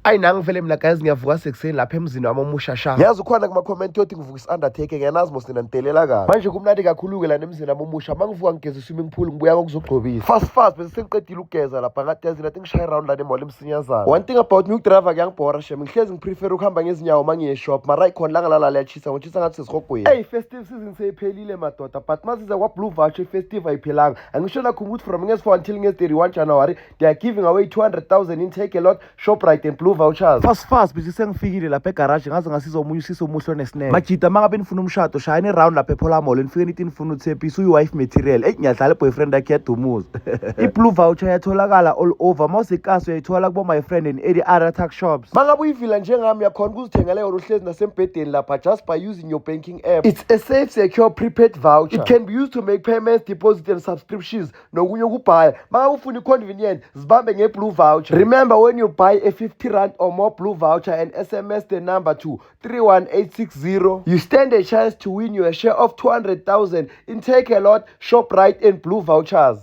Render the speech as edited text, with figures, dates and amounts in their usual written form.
Ayi nangivele mina guys ngiyavuka sekuseni lapha emzini wami omushasha. Yazi ukhona kuma-comment yothi ngivukisa Undertaker ngiyanazi mos nina nitelela kabi. Manje kumnandi kakhulu-ke lana emzini wami omusha. Mangivuka ngigeza i-swimming pool ngibuya kokuzogcobisa. Fast bese sengiqedile ukugeza lapha ngathi nathi ngishaye around lana emall emsinyazana. One thing about me ukudriver kuyangibhora shem. Ngihlezi ngiprefer ukuhamba ngezinyawo mangiye shop. Mara ikhona langa lala liyachisa ngishisa ngathi sesihogweni. Hey festive season seyiphelile madoda but masiza kwa Blue Voucher festive ayiphelanga. Angisho nakho ukuthi from ngezi4 until ngezi31 January they are giving away 200,000 in Take a Lot, Shoprite and Blue Vouchers. Fast bese sengifikile lapha egarage ngaze ngasiza omunye usiso umuhle onesineke. Majida mangabe nifuna umshado shayini round lapha ePola Mall nifike nithi nifuna uThepisa uyi-wife material. Ngiyadlala boyfriend yakhe yadumuza. I-Blue Voucher yatholakala all over. Mawusikaso uyayithola kubo my friend and any other tax shops. Mangabe uyivila njengami yakhona ukuzithengela yona uhlezi nasembedeni lapha just by using your banking app. It's a safe, secure, prepaid voucher. It can be used to make payments, deposits and subscriptions. Nokunye ukubhaya. Mangabe ufuna i-convenient zibambe nge-Blue Voucher. Remember, when you buy a 50 rand or more Blue Voucher and SMS the number to 31860, you stand a chance to win your share of 200,000 in Take a Lot, Shoprite and Blue Vouchers.